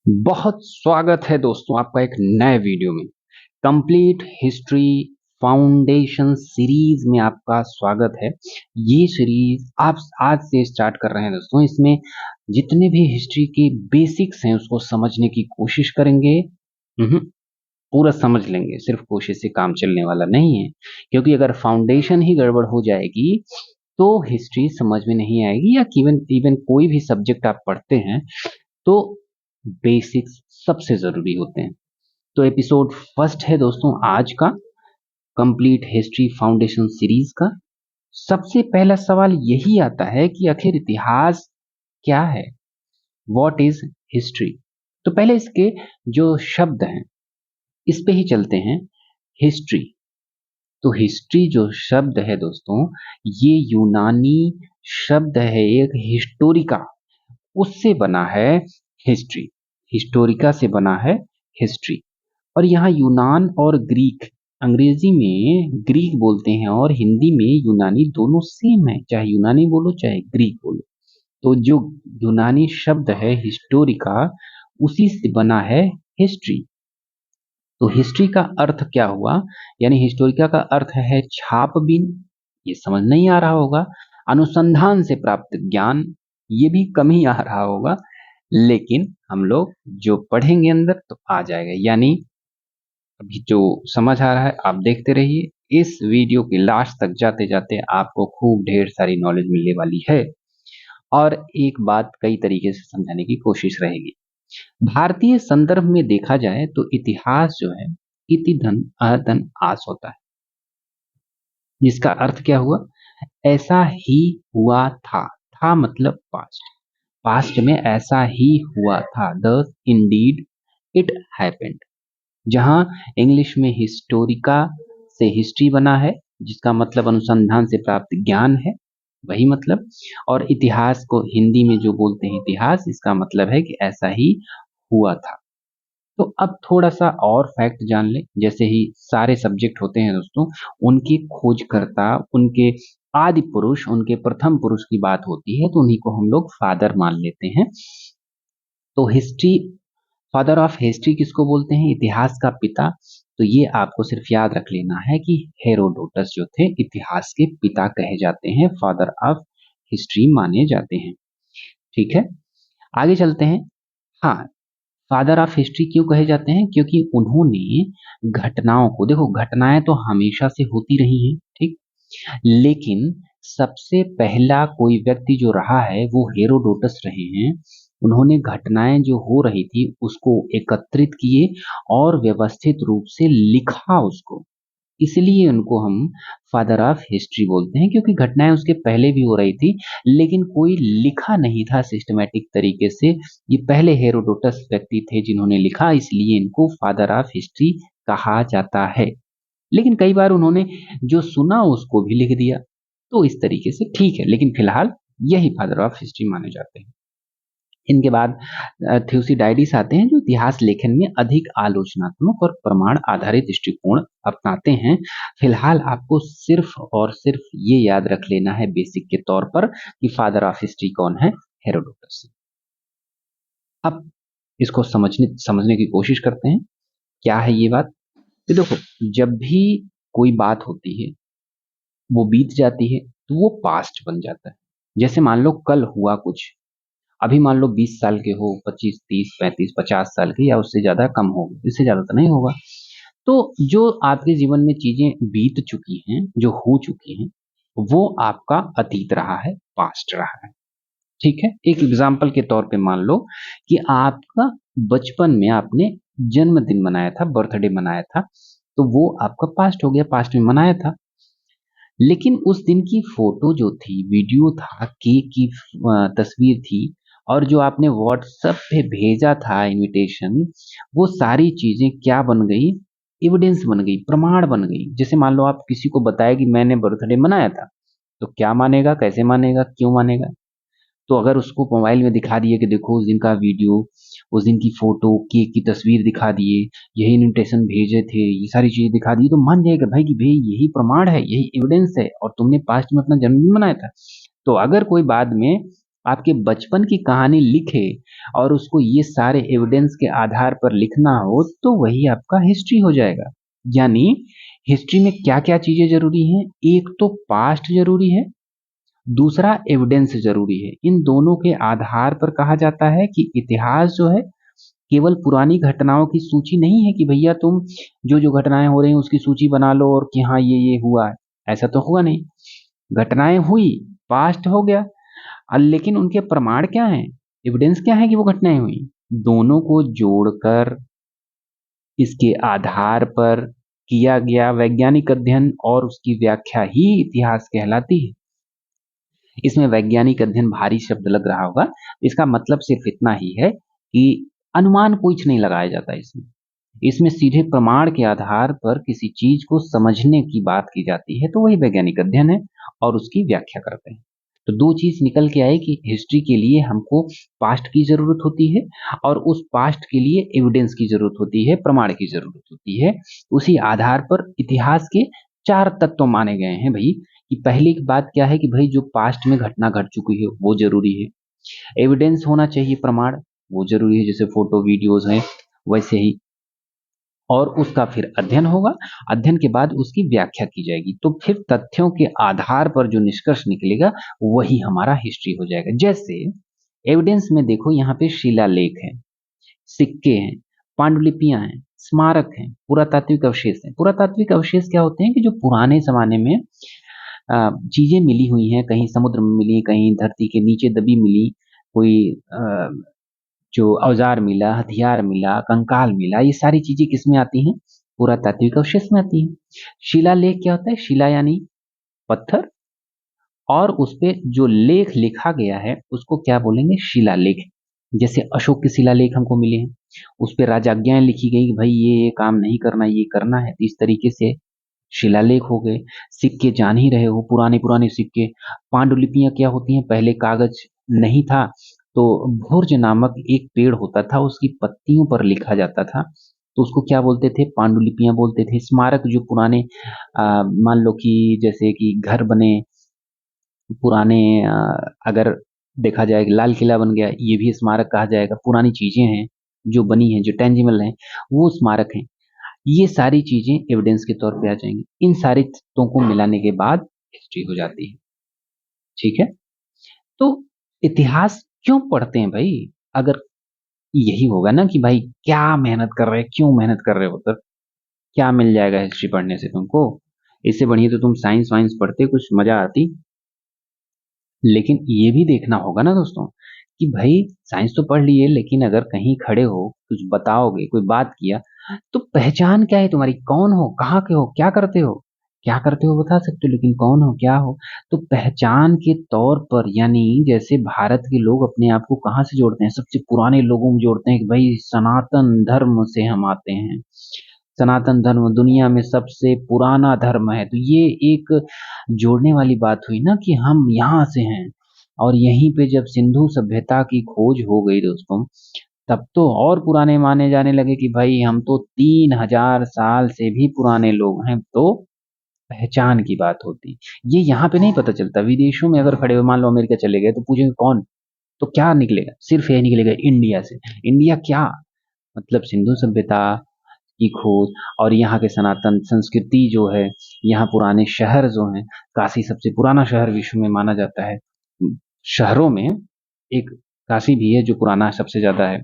बहुत स्वागत है दोस्तों आपका एक नए वीडियो में। कंप्लीट हिस्ट्री फाउंडेशन सीरीज में आपका स्वागत है। ये सीरीज आप आज से स्टार्ट कर रहे हैं दोस्तों। इसमें जितने भी हिस्ट्री के बेसिक्स हैं उसको समझने की कोशिश करेंगे। पूरा समझ लेंगे, सिर्फ कोशिश से काम चलने वाला नहीं है, क्योंकि अगर फाउंडेशन ही गड़बड़ हो जाएगी तो हिस्ट्री समझ में नहीं आएगी। या इवन इवन कोई भी सब्जेक्ट आप पढ़ते हैं तो बेसिक्स सबसे जरूरी होते हैं। तो एपिसोड फर्स्ट है दोस्तों आज का, कंप्लीट हिस्ट्री फाउंडेशन सीरीज का। सबसे पहला सवाल यही आता है कि आखिर इतिहास क्या है, व्हाट इज हिस्ट्री। तो पहले इसके जो शब्द हैं इस पे ही चलते हैं। हिस्ट्री, तो हिस्ट्री जो शब्द है दोस्तों ये यूनानी शब्द है, एक हिस्टोरिका उससे बना है हिस्ट्री। हिस्टोरिका से बना है हिस्ट्री। और यहाँ यूनान और ग्रीक, अंग्रेजी में ग्रीक बोलते हैं और हिंदी में यूनानी, दोनों सेम है, चाहे यूनानी बोलो चाहे ग्रीक बोलो। तो जो यूनानी शब्द है हिस्टोरिका उसी से बना है हिस्ट्री। तो हिस्ट्री का अर्थ क्या हुआ, यानी हिस्टोरिका का अर्थ है छापबीन। ये समझ नहीं आ रहा होगा। अनुसंधान से प्राप्त ज्ञान, ये भी कम ही आ रहा होगा, लेकिन हम लोग जो पढ़ेंगे अंदर तो आ जाएगा। यानी अभी जो समझ आ रहा है आप देखते रहिए, इस वीडियो के लास्ट तक जाते जाते आपको खूब ढेर सारी नॉलेज मिलने वाली है। और एक बात कई तरीके से समझाने की कोशिश रहेगी। भारतीय संदर्भ में देखा जाए तो इतिहास जो है इति धन अधन आस होता है, जिसका अर्थ क्या हुआ, ऐसा ही हुआ था। था मतलब पास्ट, पास्ट में ऐसा ही हुआ था, thus indeed it happened। जहां इंग्लिश में हिस्टोरिका से हिस्ट्री बना है, जिसका मतलब अनुसंधान से प्राप्त ज्ञान है, वही मतलब। और इतिहास को हिंदी में जो बोलते हैं इतिहास, इसका मतलब है कि ऐसा ही हुआ था। तो अब थोड़ा सा और फैक्ट जान ले। जैसे ही सारे सब्जेक्ट होते हैं दोस्तों, उनके खोजकर्ता, उनके आदि पुरुष, उनके प्रथम पुरुष की बात होती है तो उन्हीं को हम लोग फादर मान लेते हैं। तो हिस्ट्री, फादर ऑफ हिस्ट्री किसको बोलते हैं, इतिहास का पिता। तो ये आपको सिर्फ याद रख लेना है कि हेरोडोटस जो थे इतिहास के पिता कहे जाते हैं, फादर ऑफ हिस्ट्री माने जाते हैं। ठीक है, आगे चलते हैं। हाँ, फादर ऑफ हिस्ट्री क्यों कहे जाते हैं, क्योंकि उन्होंने घटनाओं को, देखो घटनाएं तो हमेशा से होती रही हैं, ठीक, लेकिन सबसे पहला कोई व्यक्ति जो रहा है वो हेरोडोटस रहे हैं। उन्होंने घटनाएं जो हो रही थी उसको एकत्रित किए और व्यवस्थित रूप से लिखा उसको, इसलिए उनको हम फादर ऑफ हिस्ट्री बोलते हैं, क्योंकि घटनाएं उसके पहले भी हो रही थी लेकिन कोई लिखा नहीं था सिस्टमैटिक तरीके से। ये पहले हेरोडोटस व्यक्ति थे जिन्होंने लिखा, इसलिए इनको फादर ऑफ हिस्ट्री कहा जाता है। लेकिन कई बार उन्होंने जो सुना उसको भी लिख दिया, तो इस तरीके से ठीक है, लेकिन फिलहाल यही फादर ऑफ हिस्ट्री माने जाते हैं। इनके बाद थ्यूसिडाइडिस आते हैं जो इतिहास लेखन में अधिक आलोचनात्मक और प्रमाण आधारित दृष्टिकोण अपनाते हैं। फिलहाल आपको सिर्फ और सिर्फ ये याद रख लेना है बेसिक के तौर पर कि फादर ऑफ हिस्ट्री कौन है, हेरोडोटस। अब इसको समझने की कोशिश करते हैं क्या है ये बात। तो देखो, जब भी कोई बात होती है वो बीत जाती है तो वो पास्ट बन जाता है। जैसे मान लो कल हुआ कुछ, अभी मान लो 20 साल के हो, 25 30 35 50 साल के, या उससे ज्यादा कम हो, इससे ज्यादा तो नहीं होगा। तो जो आपके जीवन में चीजें बीत चुकी हैं, जो हो चुकी हैं, वो आपका अतीत रहा है, पास्ट रहा है। ठीक है, एक एग्जाम्पल के तौर पे मान लो कि आपका बचपन में आपने जन्मदिन मनाया था, बर्थडे मनाया था, तो वो आपका पास्ट हो गया, पास्ट में मनाया था। लेकिन उस दिन की फोटो जो थी, वीडियो था, केक की तस्वीर थी, और जो आपने व्हाट्सएप पे भेजा था इनविटेशन, वो सारी चीजें क्या बन गई, एविडेंस बन गई, प्रमाण बन गई। जैसे मान लो आप किसी को बताया कि मैंने बर्थडे मनाया था, तो क्या मानेगा, कैसे मानेगा, क्यों मानेगा। तो अगर उसको मोबाइल में दिखा दिए कि देखो उस दिन का वीडियो, उस दिन की फोटो, केक की तस्वीर दिखा दिए, यही इनविटेशन भेजे थे, ये सारी चीजें दिखा दी, तो मान जाएगा भाई कि भाई यही प्रमाण है, यही एविडेंस है और तुमने पास्ट में अपना जन्मदिन मनाया था। तो अगर कोई बाद में आपके बचपन की कहानी लिखे और उसको ये सारे एविडेंस के आधार पर लिखना हो तो वही आपका हिस्ट्री हो जाएगा। यानी हिस्ट्री में क्या क्या चीजें जरूरी हैं? एक तो पास्ट जरूरी है, दूसरा एविडेंस जरूरी है। इन दोनों के आधार पर कहा जाता है कि इतिहास जो है केवल पुरानी घटनाओं की सूची नहीं है कि भैया तुम जो जो घटनाएं हो रही हैं उसकी सूची बना लो और कि हाँ ये हुआ है। ऐसा तो हुआ नहीं, घटनाएं हुई, पास्ट हो गया, लेकिन उनके प्रमाण क्या हैं, एविडेंस क्या है कि वो घटनाएं हुई। दोनों को जोड़कर इसके आधार पर किया गया वैज्ञानिक अध्ययन और उसकी व्याख्या ही इतिहास कहलाती है। इसमें वैज्ञानिक अध्ययन भारी शब्द लग रहा होगा, इसका मतलब सिर्फ इतना ही है कि अनुमान कुछ नहीं लगाया जाता इसमें। इसमें सीधे प्रमाण के आधार पर किसी चीज को समझने की बात की जाती है, तो वही वैज्ञानिक अध्ययन है और उसकी व्याख्या करते हैं। तो दो चीज निकल के आए कि हिस्ट्री के लिए हमको पास्ट की जरूरत होती है और उस पास्ट के लिए एविडेंस की जरूरत होती है, प्रमाण की जरूरत होती है। उसी आधार पर इतिहास के चार तत्व माने गए हैं भाई। कि पहली बात क्या है कि भाई जो पास्ट में घटना घट चुकी है वो जरूरी है, एविडेंस होना चाहिए, प्रमाण वो जरूरी है, जैसे फोटो वीडियोज हैं वैसे ही, और उसका फिर अध्ययन होगा, अध्ययन के बाद उसकी व्याख्या की जाएगी, तो फिर तथ्यों के आधार पर जो निष्कर्ष निकलेगा वही हमारा हिस्ट्री हो जाएगा। जैसे एविडेंस में देखो, यहाँ पे शिलालेख है, सिक्के हैं, पांडुलिपियां हैं, स्मारक हैं, पुरातात्विक अवशेष हैं। पुरातात्विक अवशेष क्या होते हैं कि जो पुराने जमाने में चीजें मिली हुई हैं, कहीं समुद्र में मिली, कहीं धरती के नीचे दबी मिली, कोई जो औजार मिला, हथियार मिला, कंकाल मिला, ये सारी चीजें किसमें आती हैं? पुरातात्विक अवशेष में आती हैं। शिलालेख क्या होता है? शिला यानी पत्थर, और उस पे जो लेख लिखा गया है उसको क्या बोलेंगे? शिलालेख। जैसे अशोक के शिलालेख हमको मिले हैं, उस पे राजाज्ञाएं लिखी गई कि भाई ये काम नहीं करना, ये करना है, तो इस तरीके से शिलालेख हो गए। सिक्के जान ही रहे हो, पुराने पुराने सिक्के। पांडुलिपियां क्या होती हैं? पहले कागज नहीं था तो भोर्ज नामक एक पेड़ होता था, उसकी पत्तियों पर लिखा जाता था, तो उसको क्या बोलते थे? पांडुलिपियां बोलते थे। स्मारक जो पुराने मान लो कि जैसे कि घर बने पुराने, अगर देखा जाए लाल किला बन गया, ये भी स्मारक कहा जाएगा। पुरानी चीजें हैं जो बनी हैं, जो टेंजिबल हैं, वो स्मारक हैं। ये सारी चीजें एविडेंस के तौर पे आ जाएंगी। इन सारी तत्वों को मिलाने के बाद हिस्ट्री हो जाती है। ठीक है, तो इतिहास क्यों पढ़ते हैं भाई? अगर यही होगा ना कि भाई क्या मेहनत कर रहे हैं, क्यों मेहनत कर रहे हो, तो क्या मिल जाएगा हिस्ट्री पढ़ने से तुमको? इससे बढ़िया तो तुम साइंस वाइंस पढ़ते, कुछ मजा आती। लेकिन ये भी देखना होगा ना दोस्तों कि भाई साइंस तो पढ़ लिए, लेकिन अगर कहीं खड़े हो कुछ बताओगे, कोई बात किया, तो पहचान क्या है तुम्हारी? कौन हो, कहाँ के हो, क्या करते हो? क्या करते हो बता सकते हो, लेकिन कौन हो, क्या हो? तो पहचान के तौर पर, यानी जैसे भारत के लोग अपने आप को कहाँ से जोड़ते हैं? सबसे पुराने लोगों में जोड़ते हैं कि भाई सनातन धर्म से हम आते हैं, सनातन धर्म दुनिया में सबसे पुराना धर्म है। तो ये एक जोड़ने वाली बात हुई ना कि हम यहाँ से हैं। और यहीं पे जब सिंधु सभ्यता की खोज हो गई दोस्तों, तब तो और पुराने माने जाने लगे कि भाई हम तो 3000 साल से भी पुराने लोग हैं। तो पहचान की बात होती, ये यहाँ पे नहीं पता चलता। विदेशों में अगर खड़े हो, मान लो अमेरिका चले गए, तो पूछेंगे कौन, तो क्या निकलेगा? सिर्फ यही निकलेगा, इंडिया से। इंडिया क्या मतलब? सिंधु सभ्यता की खोज, और यहाँ के सनातन संस्कृति जो है, यहाँ पुराने शहर जो हैं, काशी सबसे पुराना शहर विश्व में माना जाता है। शहरों में एक काशी भी है जो पुराना सबसे ज्यादा है,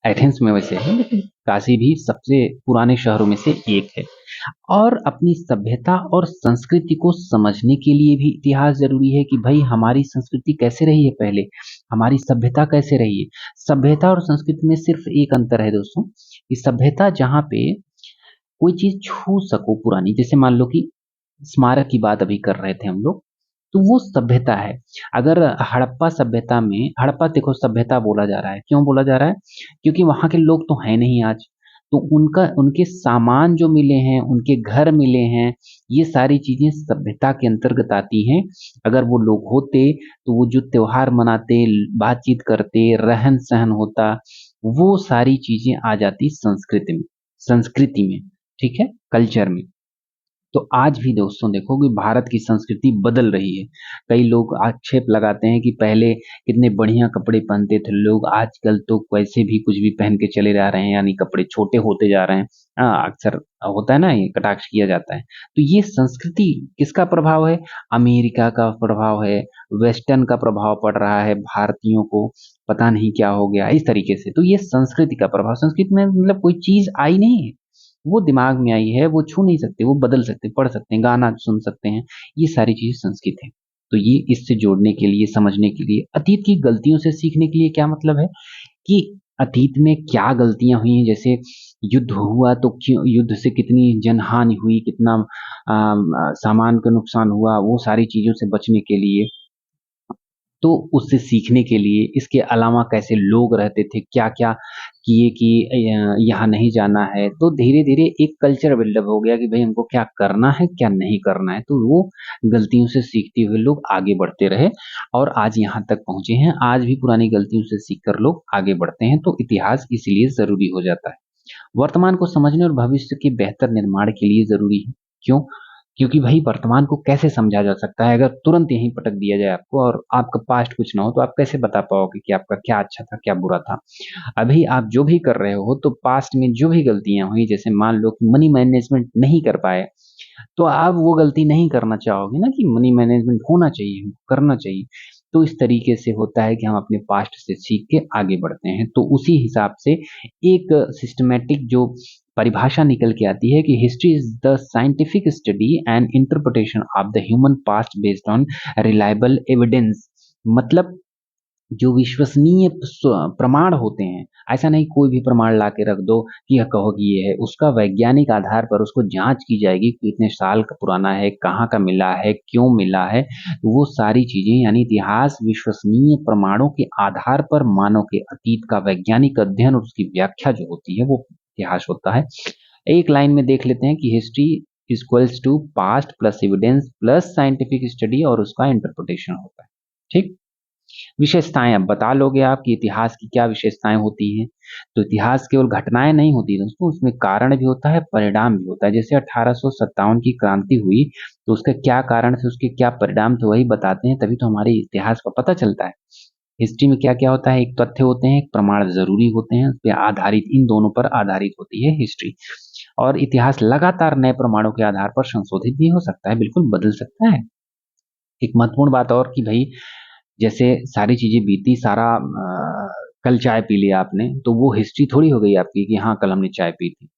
एथेंस में वैसे है, लेकिन काशी भी सबसे पुराने शहरों में से एक है। और अपनी सभ्यता और संस्कृति को समझने के लिए भी इतिहास जरूरी है कि भाई हमारी संस्कृति कैसे रही है पहले, हमारी सभ्यता कैसे रही है। सभ्यता और संस्कृति में सिर्फ एक अंतर है दोस्तों, कि सभ्यता जहाँ पे कोई चीज छू सको पुरानी, जैसे मान लो कि स्मारक की बात अभी कर रहे थे हम लोग, तो वो सभ्यता है। अगर हड़प्पा सभ्यता में, हड़प्पा देखो सभ्यता बोला जा रहा है, क्यों बोला जा रहा है? क्योंकि वहां के लोग तो हैं नहीं आज, तो उनका, उनके सामान जो मिले हैं, उनके घर मिले हैं, ये सारी चीजें सभ्यता के अंतर्गत आती हैं। अगर वो लोग होते तो वो जो त्योहार मनाते, बातचीत करते, रहन सहन होता, वो सारी चीजें आ जाती संस्कृति में, संस्कृति में, ठीक है, कल्चर में। तो आज भी दोस्तों देखो कि भारत की संस्कृति बदल रही है। कई लोग आक्षेप लगाते हैं कि पहले कितने बढ़िया कपड़े पहनते थे लोग, आजकल तो वैसे भी कुछ भी पहन के चले जा रहे हैं, यानी कपड़े छोटे होते जा रहे हैं। अक्सर होता है ना, ये कटाक्ष किया जाता है। तो ये संस्कृति किसका प्रभाव है? अमेरिका का प्रभाव है, वेस्टर्न का प्रभाव पड़ रहा है, भारतीयों को पता नहीं क्या हो गया इस तरीके से। तो ये संस्कृति का प्रभाव, संस्कृति में मतलब कोई चीज आई नहीं है, वो दिमाग में आई है, वो छू नहीं सकते, वो बदल सकते, पढ़ सकते हैं, गाना सुन सकते हैं, ये सारी चीजें संस्कृत है। तो ये इससे जोड़ने के लिए, समझने के लिए, अतीत की गलतियों से सीखने के लिए क्या मतलब है कि अतीत में क्या गलतियां हुई हैं, जैसे युद्ध हुआ तो क्यों, युद्ध से कितनी जनहानि हुई, कितना सामान का नुकसान हुआ, वो सारी चीजों से बचने के लिए, तो उससे सीखने के लिए, इसके अलावा कैसे लोग रहते थे, क्या क्या किए कि यहाँ नहीं जाना है, तो धीरे धीरे एक कल्चर बिल्डअप हो गया कि भाई हमको क्या करना है क्या नहीं करना है। तो वो गलतियों से सीखते हुए लोग आगे बढ़ते रहे और आज यहाँ तक पहुंचे हैं। आज भी पुरानी गलतियों से सीखकर लोग आगे बढ़ते हैं। तो इतिहास इसलिए जरूरी हो जाता है, वर्तमान को समझने और भविष्य के बेहतर निर्माण के लिए जरूरी है। क्यों? क्योंकि भाई वर्तमान को कैसे समझा जा सकता है, अगर तुरंत यहीं पटक दिया जाए आपको और आपका पास्ट कुछ ना हो, तो आप कैसे बता पाओगे कि आपका क्या अच्छा था क्या बुरा था? अभी आप जो भी कर रहे हो, तो पास्ट में जो भी गलतियां हुई, जैसे मान लो कि मनी मैनेजमेंट नहीं कर पाए, तो आप वो गलती नहीं करना चाहोगे ना कि मनी मैनेजमेंट होना चाहिए, करना चाहिए। तो इस तरीके से होता है कि हम अपने पास्ट से सीख के आगे बढ़ते हैं। तो उसी हिसाब से एक सिस्टमेटिक जो परिभाषा निकल के आती है कि history is the scientific study and interpretation of the human past based on reliable evidence. मतलब जो विश्वसनीय प्रमाण होते हैं, ऐसा नहीं कोई भी प्रमाण ला के रख दो कि यह कहो कि ये है, उसका वैज्ञानिक आधार पर उसको जांच की जाएगी कि कितने साल का पुराना है, कहाँ का मिला है, क्यों मिला है। तो वो सारी चीजें, यानी इतिहास विश्वसनीय प्रमाणों के आधार पर मानव के अतीत का वैज्ञानिक अध्ययन और उसकी व्याख्या जो होती है, वो इतिहास होता है। एक लाइन में देख लेते हैं कि history equals to past plus evidence plus scientific study और उसका इंटरप्रिटेशन होता है। ठीक। विशेषताएं अब बता लोगे आप कि इतिहास की क्या विशेषताएं होती हैं? तो इतिहास केवल घटनाएं नहीं होती दोस्तों, उसमें कारण भी होता है, परिणाम भी होता है। जैसे 1857 की क्रांति हुई, तो उसका क्या कारण थे, उसके क्या परिणाम थे, वही बताते हैं, तभी तो हमारे इतिहास का पता चलता है। हिस्ट्री में क्या क्या होता है, एक तथ्य होते हैं, एक प्रमाण जरूरी होते हैं, उस पर आधारित, इन दोनों पर आधारित होती है हिस्ट्री। और इतिहास लगातार नए प्रमाणों के आधार पर संशोधित भी हो सकता है, बिल्कुल बदल सकता है। एक महत्वपूर्ण बात और कि भाई जैसे सारी चीजें बीती, सारा कल चाय पी लिया आपने, तो वो हिस्ट्री थोड़ी हो गई आपकी कि हाँ कल हमने चाय पी थी,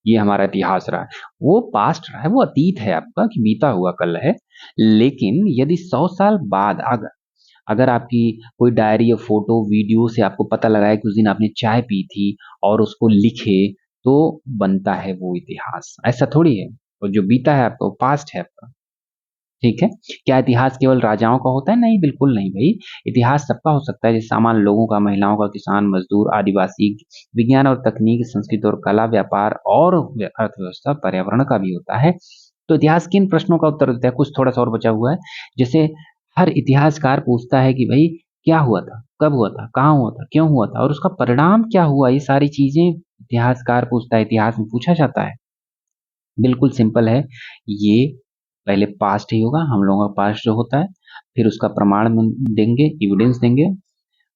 ये हमारा इतिहास रहा है। वो पास्ट रहा है, वो अतीत है आपका कि बीता हुआ कल है। लेकिन यदि 100 साल बाद अगर अगर आपकी कोई डायरी या फोटो वीडियो से आपको पता लगा है कि उस दिन आपने चाय पी थी और उसको लिखे, तो बनता है वो इतिहास। ऐसा थोड़ी है, तो जो बीता है आपका वो पास्ट है आपका। ठीक है। क्या इतिहास केवल राजाओं का होता है? नहीं, बिल्कुल नहीं भाई। इतिहास सबका हो सकता है, जैसे सामान्य लोगों का, महिलाओं का, किसान, मजदूर, आदिवासी। विज्ञान और तकनीक, संस्कृति और कला, व्यापार और अर्थव्यवस्था, पर्यावरण का भी होता है। तो इतिहास किन प्रश्नों का उत्तर देता है? कुछ थोड़ा सा और बचा हुआ है। जैसे हर इतिहासकार पूछता है कि भाई क्या हुआ था, कब हुआ था, कहाँ हुआ था, क्यों हुआ था और उसका परिणाम क्या हुआ, ये सारी चीजें इतिहासकार पूछता है, इतिहास में पूछा जाता है। बिल्कुल सिंपल है ये। पहले पास्ट ही होगा, हम लोगों का पास्ट जो होता है, फिर उसका प्रमाण देंगे, एविडेंस देंगे,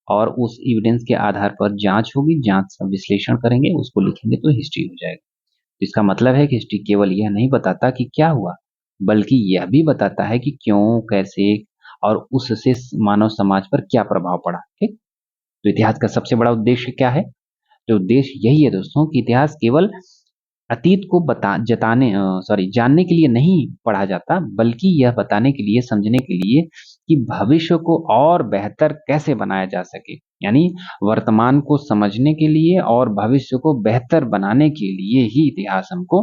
और उस एविडेंस के आधार पर जांच होगी, जांच का विश्लेषण करेंगे, उसको लिखेंगे, तो हिस्ट्री हो जाएगा। तो इसका मतलब है कि हिस्ट्री केवल यह नहीं बताता कि क्या हुआ, बल्कि यह भी बताता है कि क्यों, कैसे और उससे मानव समाज पर क्या प्रभाव पड़ा। ठीक। तो इतिहास का सबसे बड़ा उद्देश्य क्या है? जो उद्देश्य यही है दोस्तों कि इतिहास केवल अतीत को जानने के लिए नहीं पढ़ा जाता, बल्कि यह बताने के लिए, समझने के लिए कि भविष्य को और बेहतर कैसे बनाया जा सके। यानी वर्तमान को समझने के लिए और भविष्य को बेहतर बनाने के लिए ही इतिहास हमको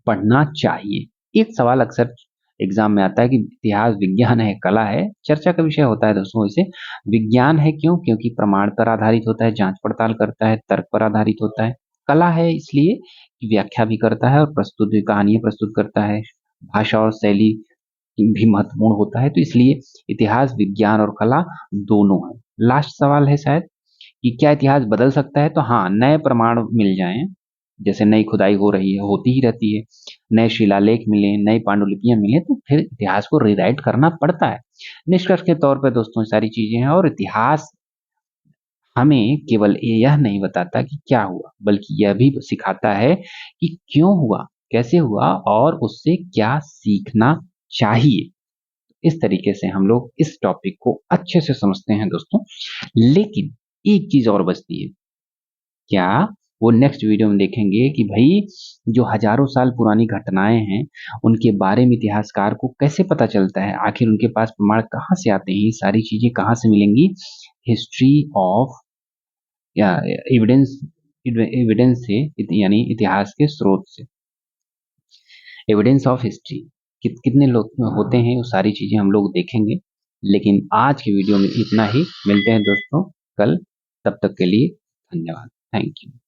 पढ़ना चाहिए। एक सवाल अक्सर एग्जाम में आता है कि इतिहास विज्ञान है, कला है? चर्चा का विषय होता है दोस्तों इसे। विज्ञान है क्यों? क्योंकि प्रमाण पर आधारित होता है, जांच पड़ताल करता है, तर्क पर आधारित होता है। कला है इसलिए कि व्याख्या भी करता है और प्रस्तुत कहानियां प्रस्तुत करता है। भाषा और शैली भी महत्वपूर्ण होता है। तो इसलिए इतिहास विज्ञान और कला दोनों है। लास्ट सवाल है शायद कि क्या इतिहास बदल सकता है? तो हाँ, नए प्रमाण मिल जाएं जैसे नई खुदाई हो रही है, होती ही रहती है, नए शिलालेख मिले, नई पांडुलिपियां मिले, तो फिर इतिहास को रीराइट करना पड़ता है। निष्कर्ष के तौर पर दोस्तों सारी चीजें हैं, और इतिहास हमें केवल यह नहीं बताता कि क्या हुआ, बल्कि यह भी सिखाता है कि क्यों हुआ, कैसे हुआ, और उससे क्या सीखना चाहिए। इस तरीके से हम लोग इस टॉपिक को अच्छे से समझते हैं दोस्तों। लेकिन एक चीज और बचती है, क्या? वो नेक्स्ट वीडियो में देखेंगे कि भाई जो हजारों साल पुरानी घटनाएं हैं, उनके बारे में इतिहासकार को कैसे पता चलता है, आखिर उनके पास प्रमाण कहाँ से आते हैं, ये सारी चीजें कहाँ से मिलेंगी? हिस्ट्री ऑफ या एविडेंस, एविडेंस से, यानी इतिहास के स्रोत से, एविडेंस ऑफ हिस्ट्री कितने लोग होते हैं, वो सारी चीजें हम लोग देखेंगे। लेकिन आज की वीडियो में इतना ही। मिलते हैं दोस्तों कल, तब तक के लिए धन्यवाद। Thank you.